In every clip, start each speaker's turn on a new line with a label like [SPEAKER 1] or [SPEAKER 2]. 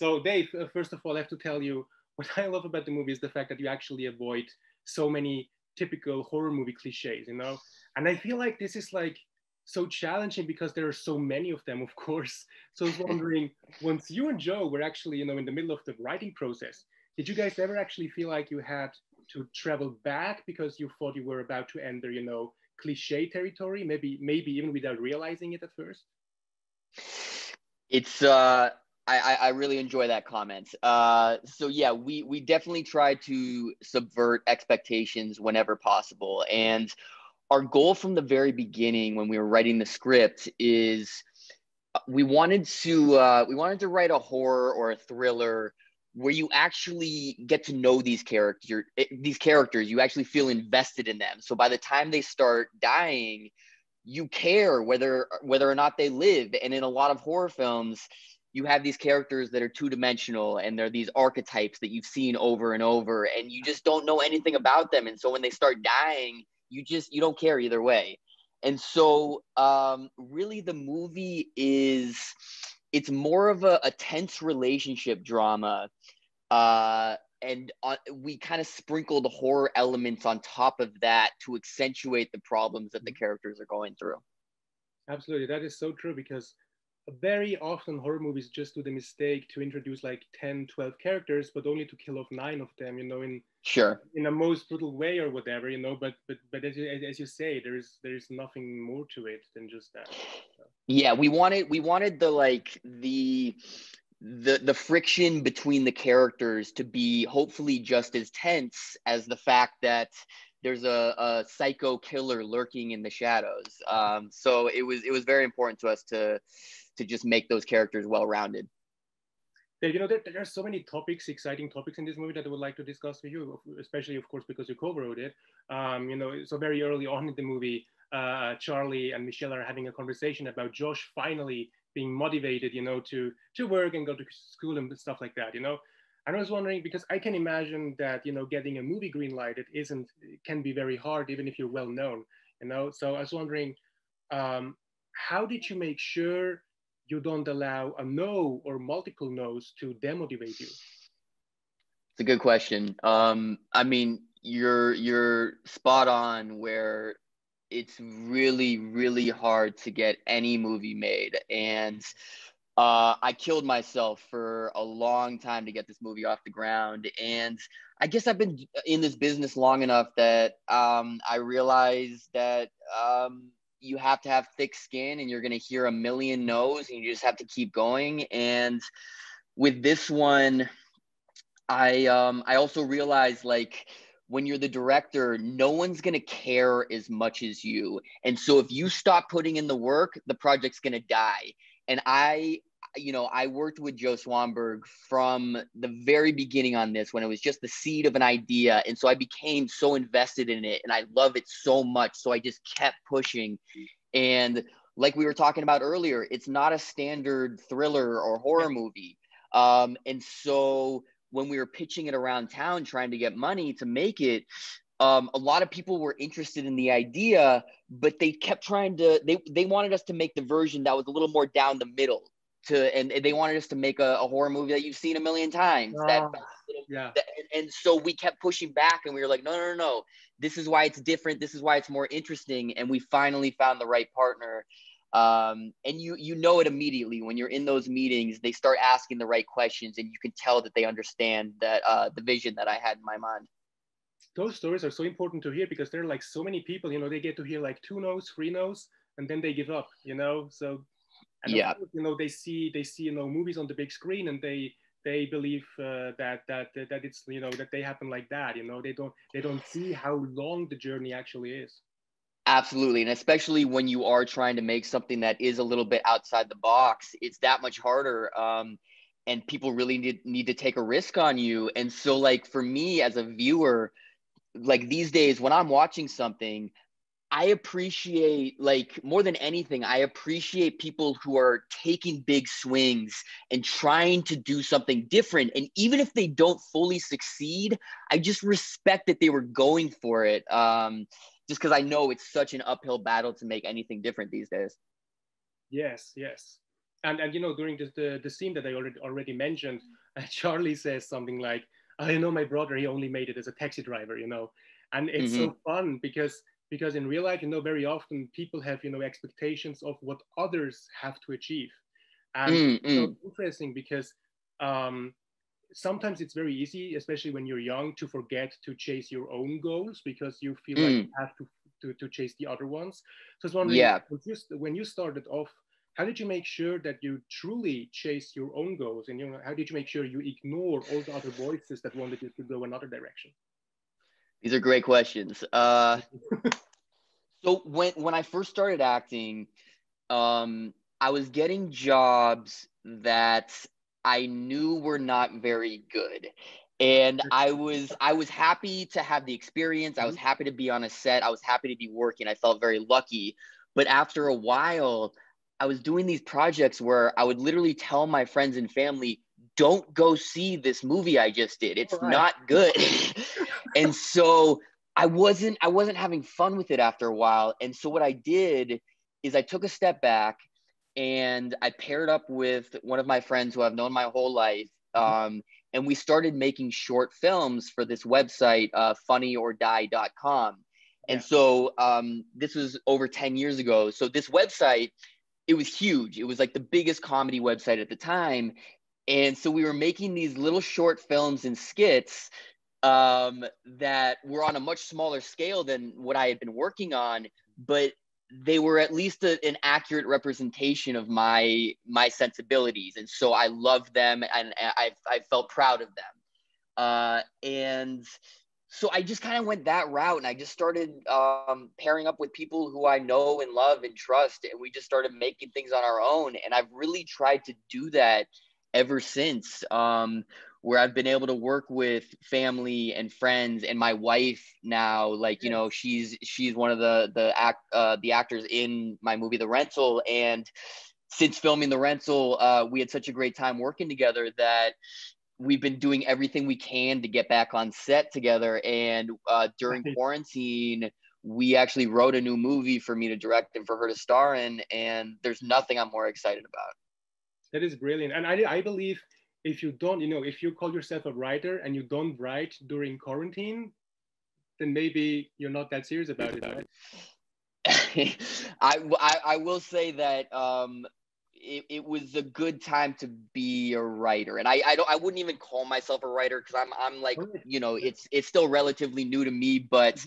[SPEAKER 1] So Dave, first of all, I have to tell you what I love about the movie is the fact that you actually avoid so many typical horror movie cliches, you know. And I feel like this is like so challenging because there are so many of them, of course. So I was wondering, once you and Joe were actually, you know, in the middle of the writing process, did you guys ever actually feel like you had to travel back because you thought you were about to enter, you know, cliche territory, maybe even without realizing it at first?
[SPEAKER 2] It's I really enjoy that comment. So yeah, we definitely try to subvert expectations whenever possible. And our goal from the very beginning when we were writing the script is we wanted to write a horror or a thriller where you actually get to know these characters, you actually feel invested in them. So by the time they start dying, you care whether or not they live. And in a lot of horror films, you have these characters that are two-dimensional, and they're these archetypes that you've seen over and over, and you just don't know anything about them. And so when they start dying, you don't care either way. And so really the movie it's more of a tense relationship drama, and we kind of sprinkle the horror elements on top of that to accentuate the problems that the characters are going through.
[SPEAKER 1] Absolutely, that is so true because very often horror movies just do the mistake to introduce like 10, 12 characters, but only to kill off nine of them, you know,
[SPEAKER 2] Sure.
[SPEAKER 1] in a most brutal way or whatever, you know. But as you say, there's nothing more to it than just that. So.
[SPEAKER 2] Yeah, we wanted the friction between the characters to be hopefully just as tense as the fact that there's a psycho killer lurking in the shadows. So it was very important to us to just make those characters well rounded.
[SPEAKER 1] You know, there are so many topics, exciting topics in this movie that I would like to discuss with you, especially, of course, because you co-wrote it. You know, so very early on in the movie, Charlie and Michelle are having a conversation about Josh finally being motivated, you know, to work and go to school and stuff like that, you know. And I was wondering because I can imagine that, you know, getting a movie green lighted isn't can be very hard even if you're well known, you know. So I was wondering, um, how did you make sure you don't allow a no or multiple no's to demotivate you?
[SPEAKER 2] It's a good question. I mean, you're spot on where it's really, really hard to get any movie made. And I killed myself for a long time to get this movie off the ground. And I guess I've been in this business long enough that I realized that you have to have thick skin, and you're going to hear a million no's, and you just have to keep going. And with this one, I also realized, like, when you're the director, no one's gonna care as much as you. And so if you stop putting in the work, the project's gonna die. And I worked with Joe Swanberg from the very beginning on this when it was just the seed of an idea. And so I became so invested in it, and I love it so much. So I just kept pushing. And like we were talking about earlier, it's not a standard thriller or
[SPEAKER 1] Yeah.
[SPEAKER 2] horror movie. And so when we were pitching it around town, trying to get money to make it, a lot of people were interested in the idea, but they kept they wanted us to make the version that was a little more down the middle, and they wanted us to make a horror movie that you've seen a million times, that
[SPEAKER 1] Oh,
[SPEAKER 2] felt a little,
[SPEAKER 1] yeah.
[SPEAKER 2] and so we kept pushing back, and we were like, no, no, no, no, this is why it's different, this is why it's more interesting. And we finally found the right partner. And you know it immediately when you're in those meetings. They start asking the right questions, and you can tell that they understand that the vision that I had in my mind.
[SPEAKER 1] Those stories are so important to hear because there are like so many people, you know, they get to hear like two no's, three no's, and then they give up, you know. So, and of
[SPEAKER 2] Yeah.
[SPEAKER 1] course, you know, they see, you know, movies on the big screen, and they believe that it's, you know, that they happen like that, you know. They don't see how long the journey actually is.
[SPEAKER 2] Absolutely. And especially when you are trying to make something that is a little bit outside the box, it's that much harder. And people really need to take a risk on you. And so, like, for me as a viewer, like these days when I'm watching something, I appreciate, like, more than anything, I appreciate people who are taking big swings and trying to do something different. And even if they don't fully succeed, I just respect that they were going for it. Just because I know it's such an uphill battle to make anything different these days.
[SPEAKER 1] Yes, yes. and during the scene that I already mentioned, Charlie says something like, I know my brother, he only made it as a taxi driver, and it's
[SPEAKER 2] Mm-hmm.
[SPEAKER 1] so fun because in real life, very often people have expectations of what others have to achieve, and it's so
[SPEAKER 2] Mm-hmm.
[SPEAKER 1] interesting because um, sometimes it's very easy, especially when you're young, to forget to chase your own goals because you feel like you
[SPEAKER 2] Mm.
[SPEAKER 1] have to chase the other ones. So I was wondering,
[SPEAKER 2] Yeah.
[SPEAKER 1] when you started off, how did you make sure that you truly chase your own goals, and how did you make sure you ignore all the other voices that wanted you to go another direction?
[SPEAKER 2] These are great questions. So when I first started acting, I was getting jobs that I knew were not very good. And I was happy to have the experience. I was
[SPEAKER 1] Mhm.
[SPEAKER 2] happy to be on a set. I was happy to be working. I felt very lucky. But after a while, I was doing these projects where I would literally tell my friends and family, don't go see this movie I just did.
[SPEAKER 1] All
[SPEAKER 2] It's
[SPEAKER 1] right.
[SPEAKER 2] not good. And so I wasn't having fun with it after a while. And so what I did is I took a step back and I paired up with one of my friends who I've known my whole life.
[SPEAKER 1] Mhm.
[SPEAKER 2] And we started making short films for this website, funnyordie.com. And
[SPEAKER 1] Yeah.
[SPEAKER 2] so this was over 10 years ago. So this website, it was huge. It was like the biggest comedy website at the time. And so we were making these little short films and skits that were on a much smaller scale than what I had been working on, but they were at least an accurate representation of my sensibilities, and so I loved them, and I felt proud of them. And so I just kind of went that route, and I just started pairing up with people who I know and love and trust, and we just started making things on our own. And I've really tried to do that ever since. Where I've been able to work with family and friends and my wife now, like
[SPEAKER 1] Yes.
[SPEAKER 2] she's one of the actors in my movie The Rental, and since filming The Rental, we had such a great time working together that we've been doing everything we can to get back on set together. And during
[SPEAKER 1] Right.
[SPEAKER 2] quarantine, we actually wrote a new movie for me to direct and for her to star in. And there's nothing I'm more excited about.
[SPEAKER 1] That is brilliant. And I believe if you don't, if you call yourself a writer and you don't write during quarantine, then maybe you're not that serious about it, right?
[SPEAKER 2] I will say that it was a good time to be a writer, and I wouldn't even call myself a writer because I'm like,
[SPEAKER 1] All right.
[SPEAKER 2] it's still relatively new to me, but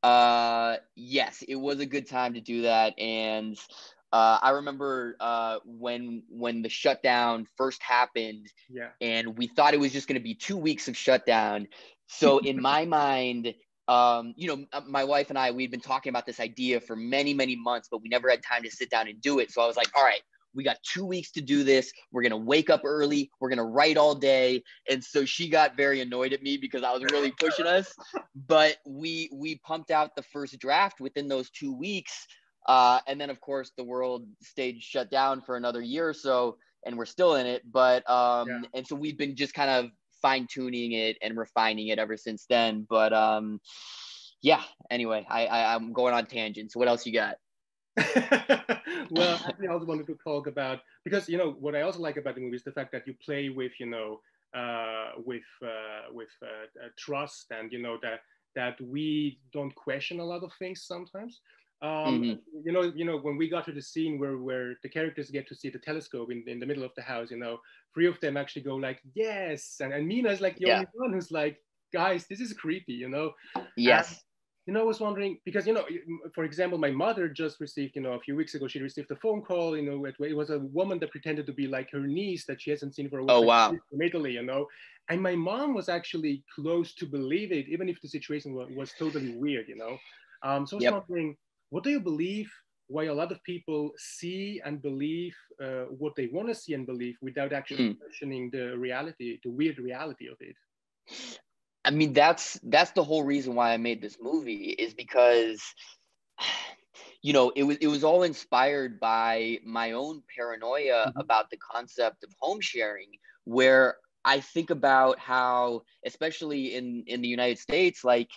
[SPEAKER 1] Mhm.
[SPEAKER 2] yes, it was a good time to do that. And I remember when the shutdown first happened,
[SPEAKER 1] Yeah.
[SPEAKER 2] and we thought it was just going to be 2 weeks of shutdown. So in my mind, my wife and I, we'd been talking about this idea for many, many months, but we never had time to sit down and do it. So I was like, all right, we got 2 weeks to do this. We're going to wake up early. We're going to write all day. And so she got very annoyed at me because I was really pushing us. But we pumped out the first draft within those 2 weeks. And then, of course, the world stayed shut down for another year or so, and we're still in it. But
[SPEAKER 1] Yeah.
[SPEAKER 2] and so we've been just kind of fine tuning it and refining it ever since then. But yeah. Anyway, I'm going on tangents. What else you got?
[SPEAKER 1] Well, actually, I also wanted to talk about because what I also like about the movie is the fact that you play with trust, and that we don't question a lot of things sometimes.
[SPEAKER 2] Mm-hmm.
[SPEAKER 1] When we got to the scene where the characters get to see the telescope in the middle of the house, three of them actually go like yes, and Mina's like the
[SPEAKER 2] Yeah.
[SPEAKER 1] only one who's like, guys, this is creepy, and
[SPEAKER 2] Yes.
[SPEAKER 1] I was wondering because for example, my mother just received, a few weeks ago, she received a phone call. It was a woman that pretended to be like her niece that she hasn't seen for a while
[SPEAKER 2] Oh wow.
[SPEAKER 1] from Italy, and my mom was actually close to believe it, even if the situation was totally weird, So I was
[SPEAKER 2] Yep.
[SPEAKER 1] wondering, what do you believe? Why a lot of people see and believe what they want to see and believe without actually
[SPEAKER 2] Mm.
[SPEAKER 1] questioning the reality, the weird reality of it?
[SPEAKER 2] I mean, that's the whole reason why I made this movie is because it was all inspired by my own paranoia
[SPEAKER 1] Mhm.
[SPEAKER 2] about the concept of home sharing, where I think about how, especially in the United States, like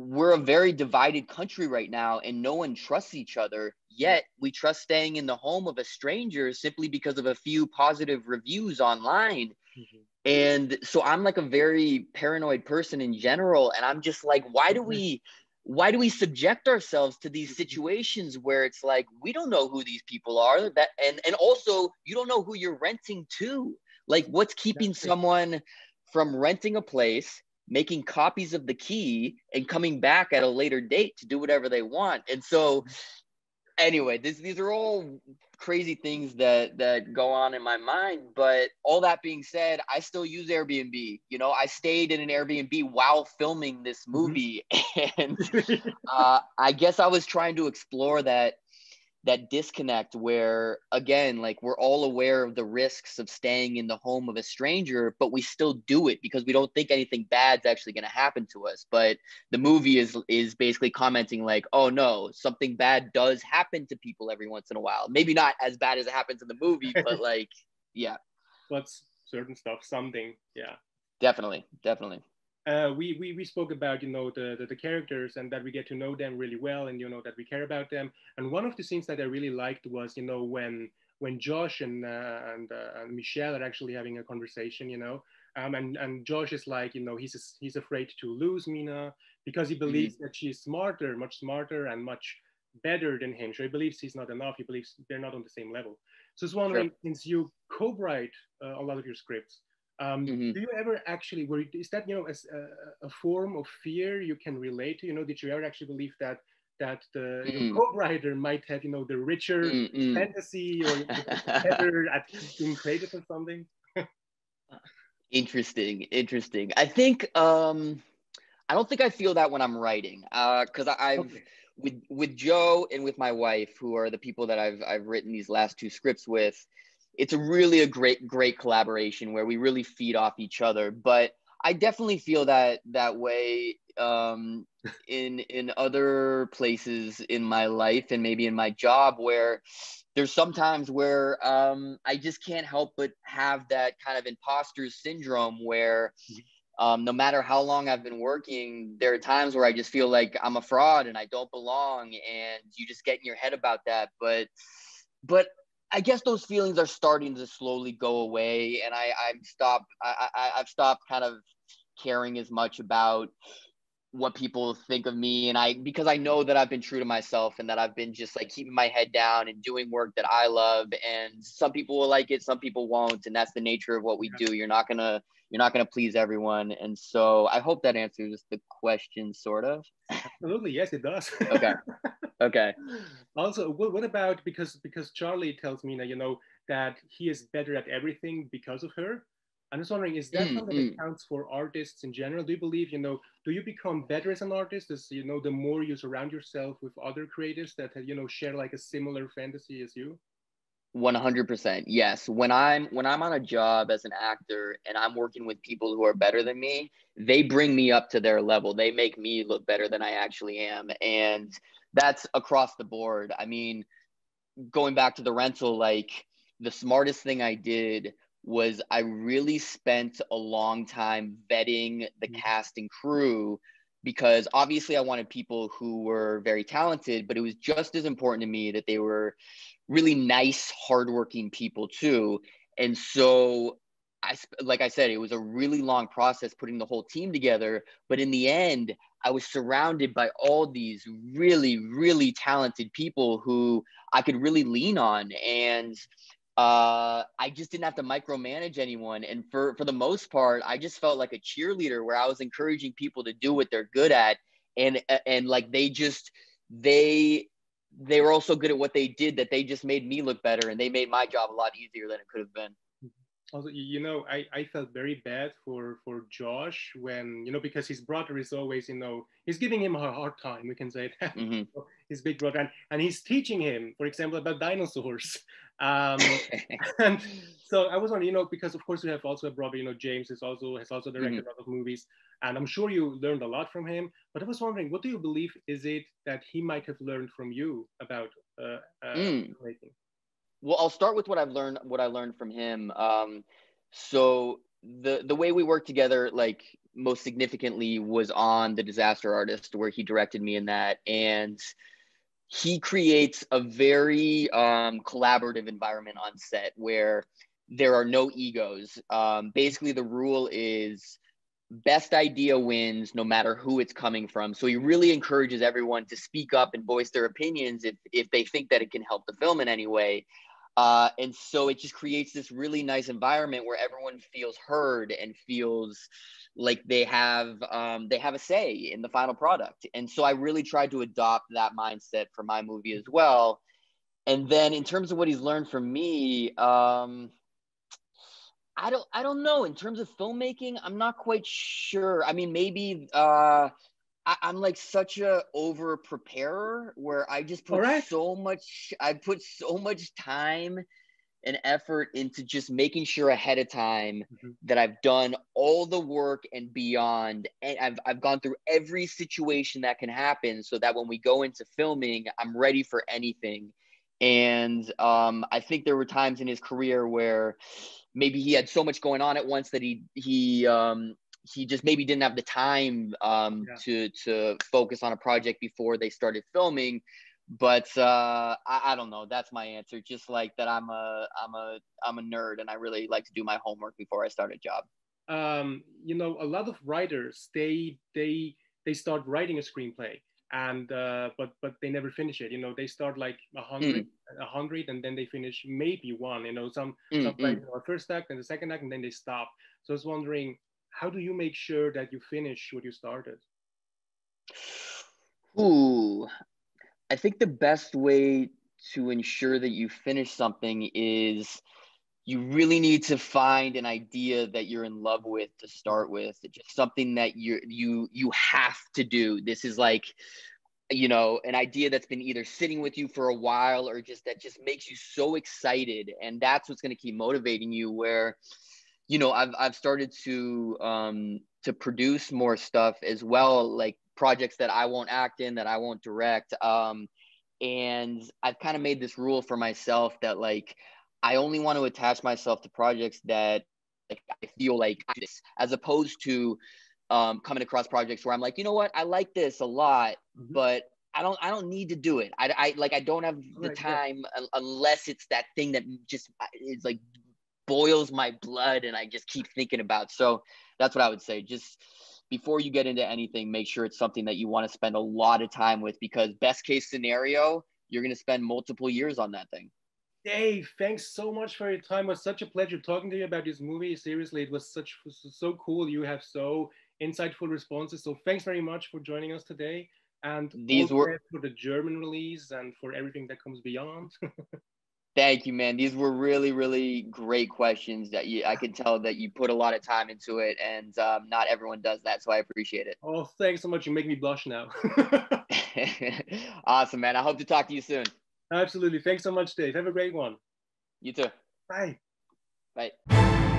[SPEAKER 2] we're a very divided country right now, and no one trusts each other. Yet we trust staying in the home of a stranger simply because of a few positive reviews online.
[SPEAKER 1] Mhm.
[SPEAKER 2] And so I'm like a very paranoid person in general, and I'm just like, why do we subject ourselves to these situations where it's like we don't know who these people are, that and also you don't know who you're renting to. Like, what's keeping someone from renting a place, making copies of the key, and coming back at a later date to do whatever they want? And so anyway, these are all crazy things that go on in my mind. But all that being said, I still use Airbnb. You know, I stayed in an Airbnb while filming this
[SPEAKER 1] Mhm.
[SPEAKER 2] movie, and I guess I was trying to explore that disconnect where, again, like, we're all aware of the risks of staying in the home of a stranger, but we still do it because we don't think anything bad's actually going to happen to us. But the movie is basically commenting like, oh no, something bad does happen to people every once in a while. Maybe not as bad as it happens in the movie, but like, yeah.
[SPEAKER 1] What's certain stuff, something, yeah.
[SPEAKER 2] Definitely.
[SPEAKER 1] We spoke about, you know, the characters, and that we get to know them really well, and you know that we care about them. And one of the scenes that I really liked was, you know, when Josh and Michelle are actually having a conversation, you know, and Josh is like, you know, he's afraid to lose Mina because he believes
[SPEAKER 2] Mm-hmm.
[SPEAKER 1] that she's smarter, much smarter, and much better than him. So he believes he's not enough. He believes they're not on the same level. So I was
[SPEAKER 2] Sure.
[SPEAKER 1] wondering, since you co-write a lot of your scripts,
[SPEAKER 2] Mm-hmm.
[SPEAKER 1] do you ever actually, is that, you know, as a form of fear you can relate to? You know, did you ever actually believe that your
[SPEAKER 2] Mm-hmm.
[SPEAKER 1] co-writer might have, you know, the richer
[SPEAKER 2] Mm-hmm.
[SPEAKER 1] fantasy, or, you know, better at being creative or something?
[SPEAKER 2] Interesting. I think I don't think I feel that when I'm writing, because I've
[SPEAKER 1] Okay.
[SPEAKER 2] with Joe and with my wife, who are the people that I've written these last two scripts with. It's a great collaboration where we really feed off each other. But I definitely feel that way in other places in my life and maybe in my job, where there's sometimes where I just can't help but have that kind of imposter syndrome where no matter how long I've been working, there are times where I just feel like I'm a fraud and I don't belong, and you just get in your head about that. But I guess those feelings are starting to slowly go away, and I've stopped kind of caring as much about what people think of me, and because I know that I've been true to myself and that I've been just like keeping my head down and doing work that I love. And some people will like it, some people won't, and that's the nature of what we
[SPEAKER 1] Yeah,
[SPEAKER 2] do. You're not gonna please everyone. And so I hope that answers the question, sort of.
[SPEAKER 1] absolutely. Yes, it does.
[SPEAKER 2] Okay. Okay.
[SPEAKER 1] Also, what about, because Charlie tells me that, you know, that he is better at everything because of her. I'm just wondering, is that something that
[SPEAKER 2] Mm-mm.
[SPEAKER 1] counts for artists in general? Do you believe, you know, do you become better as an artist as, you know, the more you surround yourself with other creatives that, you know, share like a similar fantasy as you?
[SPEAKER 2] 100%. Yes. When I'm on a job as an actor and I'm working with people who are better than me, they bring me up to their level. They make me look better than I actually am. And that's across the board. I mean, going back to the rental, like, the smartest thing I did was I really spent a long time vetting the cast and crew, because obviously I wanted people who were very talented, but it was just as important to me that they were really nice, hardworking people too. And so like I said, it was a really long process putting the whole team together. But in the end, I was surrounded by all these really talented people who I could really lean on. And I just didn't have to micromanage anyone. And for the most part, I just felt like a cheerleader where I was encouraging people to do what they're good at. And like they they were also good at what they did, that they just made me look better, and they made my job a lot easier than it could have been.
[SPEAKER 1] Also, you know, I felt very bad for Josh when, you know, because his brother is always, you know, he's giving him a hard time, we can say that.
[SPEAKER 2] Mm-hmm.
[SPEAKER 1] His big brother, and he's teaching him, for example, about dinosaurs. um and so I was on, you know, because of course we have also a brother, you know, James has also
[SPEAKER 2] Mm-hmm.
[SPEAKER 1] directed a lot of movies, and I'm sure you learned a lot from him. But I was wondering, what do you believe is it that he might have learned from you about
[SPEAKER 2] Mm.
[SPEAKER 1] making?
[SPEAKER 2] Well, I'll start with what I learned from him. So the way we work together, like, most significantly was on The Disaster Artist, where he directed me in that. And he creates a very collaborative environment on set where there are no egos. Basically, the rule is best idea wins no matter who it's coming from. So he really encourages everyone to speak up and voice their opinions if they think that it can help the film in any way. And so it just creates this really nice environment where everyone feels heard and feels like they have a say in the final product. And so I really tried to adopt that mindset for my movie as well. And then in terms of what he's learned from me, I don't know. In terms of filmmaking, I'm not quite sure. I mean, maybe I'm like such a over preparer where I just put so much time and effort into just making sure ahead of time that I've done all the work and beyond. And I've gone through every situation that can happen so that when we go into filming, I'm ready for anything. And I think there were times in his career where maybe he had so much going on at once that he just maybe didn't have the time to focus on a project before they started filming. But I don't know. That's my answer. Just like that, I'm a nerd, and I really like to do my homework before I start a job.
[SPEAKER 1] You know, a lot of writers they start writing a screenplay, and but they never finish it. You know, they start like 100, and then they finish maybe one. You know, sometimes you know, a first act and the second act, and then they stop. So I was wondering, how do you make sure that you finish what you started?
[SPEAKER 2] Ooh, I think the best way to ensure that you finish something is you really need to find an idea that you're in love with to start with. It's just something that you have to do. This is like, you know, an idea that's been either sitting with you for a while or just that just makes you so excited. And that's what's going to keep motivating you. Where, you know, I've started to produce more stuff as well, like projects that I won't act in, that I won't direct. And I've kind of made this rule for myself that like, I only want to attach myself to projects that like I feel like this, as opposed to coming across projects where I'm like, you know what, I like this a lot, but I don't need to do it. I don't have the time unless it's that thing that just is like boils my blood and I just keep thinking about. So that's what I would say. Just before you get into anything, make sure it's something that you want to spend a lot of time with, because best case scenario, you're going to spend multiple years on that thing.
[SPEAKER 1] Dave, thanks so much for your time. It was such a pleasure talking to you about this movie. Seriously, it was so cool. You have so insightful responses. So thanks very much for joining us today. And
[SPEAKER 2] these were
[SPEAKER 1] for the German release and for everything that comes beyond.
[SPEAKER 2] Thank you, man. These were really, really great questions that I can tell that you put a lot of time into it, and not everyone does that. So I appreciate it.
[SPEAKER 1] Oh, thanks so much. You make me blush now.
[SPEAKER 2] Awesome, man. I hope to talk to you soon.
[SPEAKER 1] Absolutely. Thanks so much, Dave. Have a great one.
[SPEAKER 2] You too.
[SPEAKER 1] Bye.
[SPEAKER 2] Bye.